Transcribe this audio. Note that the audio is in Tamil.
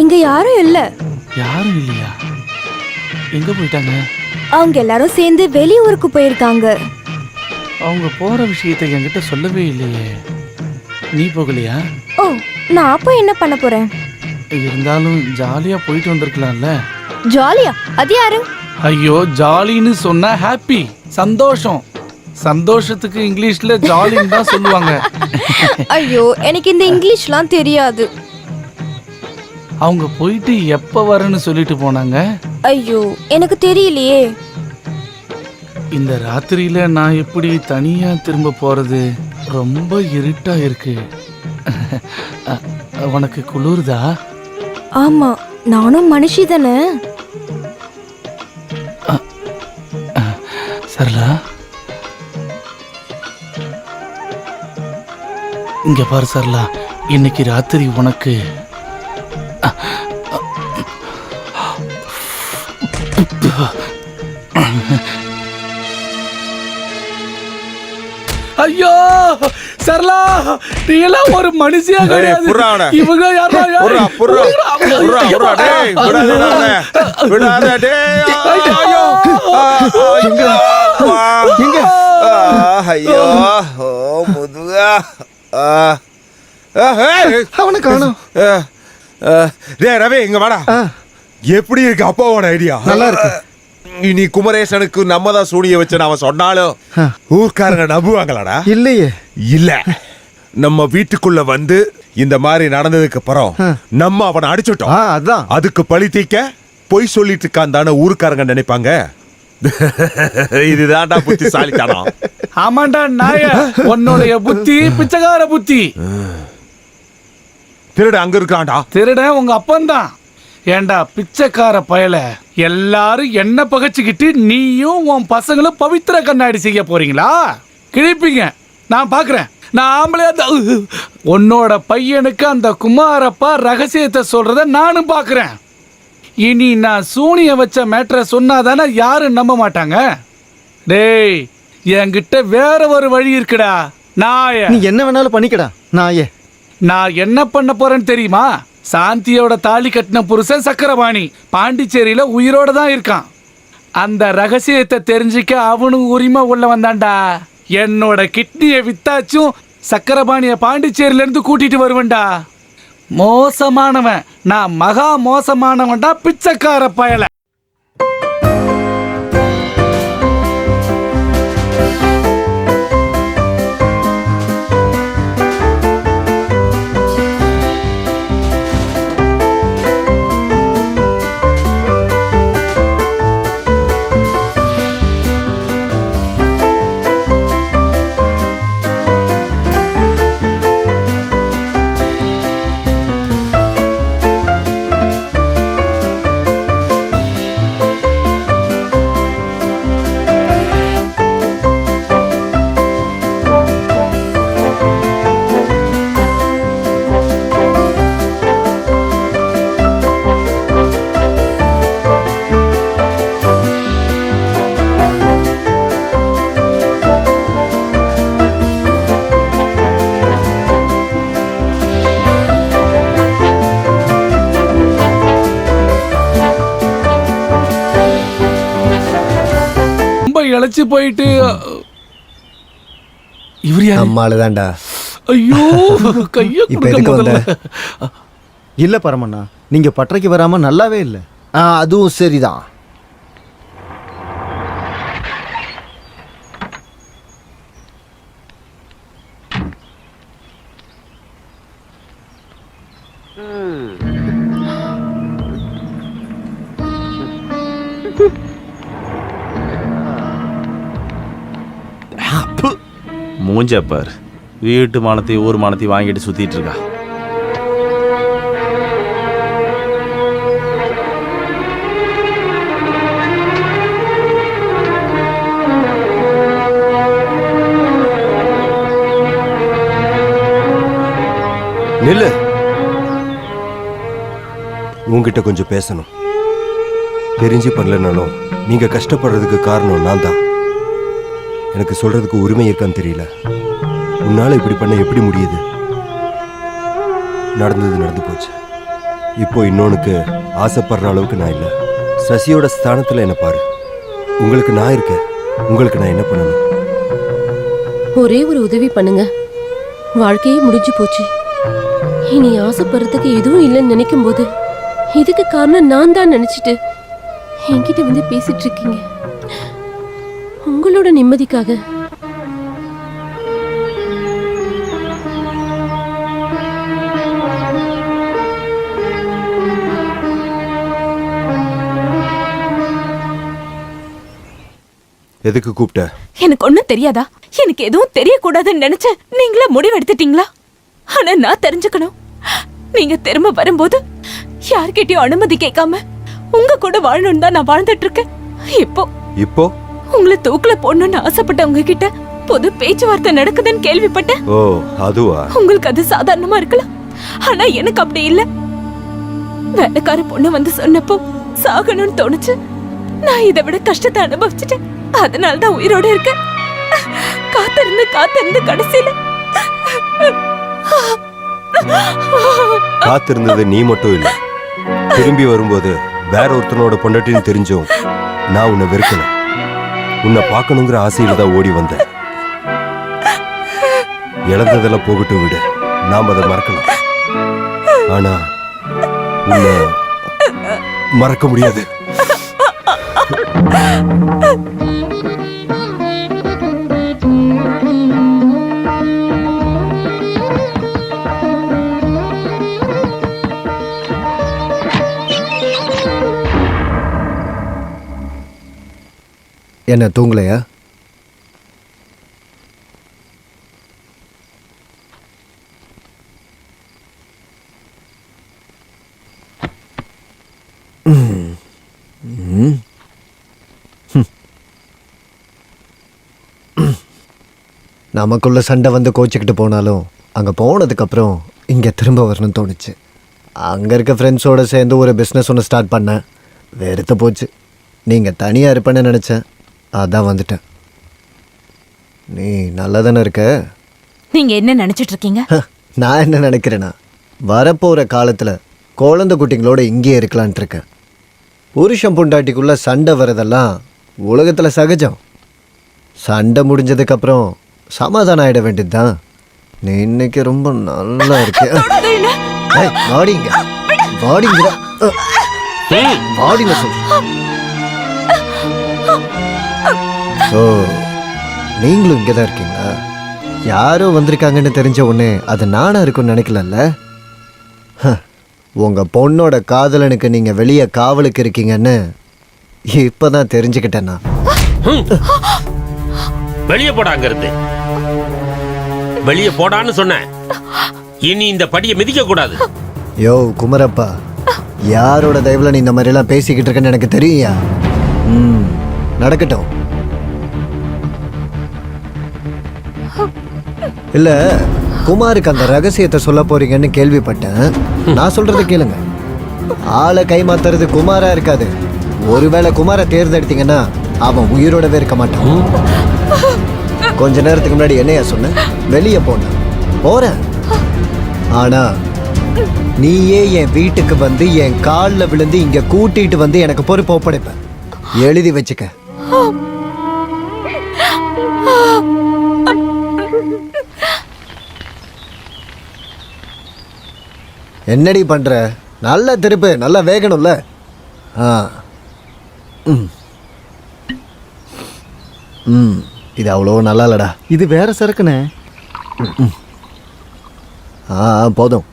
இங்க யாரும் இல்ல. யாரும் இல்லையா? எங்க போயிட்டாங்க? அவங்க எல்லாரும் சேர்ந்து வெளியூருக்கு போயிருக்காங்க. அவங்க போற விஷயத்தை என்கிட்ட சொல்லவே இல்லையே. நீ போகலையா? ஓ, நான் அப்ப என்ன பண்ண போறேன்? இருந்தாலும் ஜாலியா போயிட்டு வந்திருக்கலாம்ல. ஜாலியா? அது யாரு? ஐயோ, ஜாலின்னு சொன்னா ஹாப்பி, சந்தோஷம். சந்தோஷத்துக்கு இங்கிலீஷ்ல ஜாலின்னு தான் சொல்லுவாங்க. ஐயோ, எனக்கு இந்த இங்கிலீஷ்லாம் தெரியாது. அவங்க போயிட்டு எப்ப வரேன்னு சொல்லிட்டு போனாங்க? ஐயோ, எனக்கு தெரியலையே. இந்த ராத்திரியில நான் எப்படி தனியா திரும்ப போறது? ரொம்ப இருட்டா இருக்கு. உனக்கு குளிருதா? ஆமா, நானும் மனுஷி தானே. சரலா, இங்க பாரு சரலா, இன்னைக்கு ராத்திரி உனக்கு ஐயோ சரலா, நீ எல்லாம் ஒரு மனுஷியா கிடையாது. இவங்க யாரா? அவனை காணோம். ரவி, இங்க வாடா. எப்படி இருக்கு அப்பாவோட ஐடியா? நல்லா இருக்கு. இனி குமரேசனுக்கு நம்ம தான் சூனிய வச்சு அவன் சொன்னாலும் ஊர்க்காரங்க நம்புவாங்களாடா? இல்லையே. இல்ல, நம்ம வீட்டுக்குள்ள வந்து இந்த மாதிரி நடந்ததுக்கு அப்புறம் நம்ம அவனை அடிச்சுட்டோம். அதான் அதுக்கு பழி தீக்க பொய் சொல்லிட்டு இருக்கான் தானே ஊர்க்காரங்க நினைப்பாங்க. இதுதான்டா புத்திசாலித்தனம். ஆமாண்டா நாய, உன்னுடைய புத்தி பிச்சைக்கார புத்தி. திருட அங்க இருக்கான்டா. திருட உங்க அப்பன்தான். ஏண்டா பிச்சைக்கார பயல, எல்லாரும் என்ன பகச்சுக்கிட்டு நீயும் உன் பசங்களும் பவித்திர கண்ணாடி செய்ய போறீங்களா? கிழிப்பீங்க, நான் பாக்குறேன். நான் ஆம்பளையா உன்னோட பையனுக்கு அந்த குமாரப்பா ரகசியத்தை சொல்றத நானும் பாக்குறேன். இனி நான் சூனிய வச்ச மேட்டரை சொன்னாதானே யாரும் நம்ப மாட்டாங்க. டேய், என்கிட்ட வேற ஒரு வழி இருக்குடா நாய. நீ என்ன வேணாலும் பண்ணிக்கடா நாயே. நான் என்ன பண்ண போறேன்னு தெரியுமா? சாந்தியோட தாலி கட்டின புருஷன் சக்கரபாணி பாண்டிச்சேரியில உயிரோட தான் இருக்கான். அந்த ரகசியத்தை தெரிஞ்சுக்க அவனும் உரிமை உள்ள வந்தான்டா. என்னோட கிட்னியை வித்தாச்சும் சக்கரபாணிய பாண்டிச்சேரியில இருந்து கூட்டிட்டு வருவேன்டா. மோசமானவன், நான் மகா மோசமானவன்டா பிச்சைக்கார பயல. இழைச்சு போயிட்டு இவர் யாரு? நம்மளுதான்டா. ஐயோ, கைய கொடுக்க முதல்ல. இல்ல பரமண்ணா, நீங்க பட்டறைக்கு வராம நல்லாவே இல்ல. அதுவும் சரிதான். மூஞ்சப்பார், வீட்டு மானத்தையும் ஊர் மானத்தையும் வாங்கிட்டு சுத்திட்டு இருக்கா. நில்லு, உங்ககிட்ட கொஞ்சம் பேசணும். தெரிஞ்சு பண்ணலனாலும் நீங்க கஷ்டப்படுறதுக்கு காரணம் நான் தான். எனக்கு சொல்றதுக்கு உரிமை இருக்கான்னு தெரியல. உன்னால இப்படி பண்ண எப்படி முடியுது? நடந்தது நடந்து போச்சு. இப்போ இன்னொன்னுக்கு ஆசைப்படுற அளவுக்கு நான் இல்லை. சசியோட ஸ்தானத்துல என்ன பாரு. உங்களுக்கு நான் இருக்கேன். உங்களுக்கு நான் என்ன பண்ணணும்? ஒரே ஒரு உதவி பண்ணுங்க. வாழ்க்கையே முடிஞ்சு போச்சு. இனி ஆசைப்படுறதுக்கு எதுவும் இல்லைன்னு நினைக்கும் போது இதுக்கு காரணம் நான் தான் நினைச்சிட்டு என்கிட்ட வந்து பேசிட்டு இருக்கீங்க. உங்களோட நிம்மதிக்காக. எதுக்கு கூப்பிட்ட? எனக்கு ஒண்ணும் தெரியாதா? எனக்கு எதுவும் தெரியக்கூடாதுன்னு நினைச்ச நீங்களா முடிவெடுத்துட்டீங்களா? ஆனா நான் தெரிஞ்சுக்கணும். நீங்க திரும்ப வரும்போது யார்கிட்டயும் அனுமதி கேட்காம உங்க கூட வாழணும்னு தான் நான் வாழ்ந்துட்டு இருக்கேன். இப்போ உங்களை தூக்குல போடணும்னு ஆசைப்பட்டவங்க கிட்ட பொது பேச்சுவார்த்தை நடக்குதுன்னு கேள்விப்பட்டேன். ஓ, அதுவா? உங்களுக்கு அது சாதாரணமா இருக்கலாம். ஆனா எனக்கு அப்படி இல்ல. வேலைக்கார பொண்ணு வந்து சொன்னப்போ சாகணும்னு தோணுச்சு. நான் இதை விட கஷ்டத்தை அனுபவிச்சுட்டேன். அதனாலதான் உயிரோட இருக்கேன். காத்திருந்து கடைசியில காத்திருந்தது நீ மட்டும் இல்ல. திரும்பி வரும்போது வேற ஒருத்தனோட பொண்டாட்டின்னு தெரிஞ்சும் நான் உன்னை வெறுக்கல. உன்னை பார்க்கணுங்கிற ஆசையில தான் ஓடி வந்தேன். இழந்ததெல்லாம் போகட்டும் விடு, நாம் அதை மறக்கலாம். ஆனா உன்னை மறக்க முடியாது. என்ன தூங்கலையா? நமக்குள்ள சண்டை வந்து கோச்சிக்கிட்டு போனாலும் அங்கே போனதுக்கப்புறம் இங்கே திரும்ப வரணும்னு தோணுச்சு. அங்கே இருக்க ஃப்ரெண்ட்ஸோடு சேர்ந்து ஒரு பிஸ்னஸ் ஒன்று ஸ்டார்ட் பண்ணேன். வெறுத்து போச்சு. நீங்கள் தனியாக இருப்பேன்னு நினச்சேன், அதான் வந்துட்டேன். நீ நல்லா தானே இருக்க? நீங்க என்ன நினைச்சிட்டு இருக்கீங்க? நான் என்ன நினைக்கிறேன்னா, வரப்போகிற காலத்தில் குழந்தை குட்டிங்களோட இங்கேயே இருக்கலான்ட்டு இருக்கேன். புருஷன் பொண்டாட்டிக்குள்ளே சண்டை வரதெல்லாம் உலகத்தில் சகஜம். சண்டை முடிஞ்சதுக்கப்புறம் சமாதானம் ஆகிட வேண்டியது தான். நீ இன்னைக்கு ரொம்ப நல்லா இருக்க. வாடிங்க வாடிங்க வாடிங்க சொல். ஓ, நீங்களும் இங்கே தான் இருக்கீங்களா? யாரோ வந்திருக்காங்கன்னு தெரிஞ்ச உடனே அது நானா இருக்கும்னு நினைக்கலல்ல? உங்க பொண்ணோட காதலனுக்கு நீங்க வெளியே காவலுக்கு இருக்கீங்கன்னு இப்பதான் தெரிஞ்சுக்கிட்டேன்னா. வெளியே போடாங்க இருந்து. வெளியே போடான்னு சொன்ன. இனி இந்த படியை மிதிக்க கூடாது. யோ குமரப்பா, யாரோட தயவுல நீ இந்த மாதிரி எல்லாம் பேசிக்கிட்டு இருக்கன்னு எனக்கு தெரியா? நடக்கட்டும். இல்ல, குமாருக்கு அந்த ரகசியத்தை சொல்ல போறீங்கன்னு கேள்விப்பட்டேன். நான் சொல்றதை கேளுங்க. ஆளை கைமாத்துறது குமாரா இருக்காது. ஒருவேளை குமாரை தேர்ந்தெடுத்தீங்கன்னா அவன் உயிரோடவே இருக்க மாட்டான். கொஞ்ச நேரத்துக்கு முன்னாடி என்னையா சொன்ன? வெளியே போறேன். ஆனா நீயே என் வீட்டுக்கு வந்து என் காலில் விழுந்து இங்க கூட்டிட்டு வந்து எனக்கு பொறுப்பு ஒப்படைப்ப. எழுதி வச்சுக்க. என்னடி பண்ற? நல்லா திருப்பு, நல்லா வேகணும்ல. இது அவ்வளோ நல்லா இல்லடா. இது வேற சரக்குண்ணே. போதும்.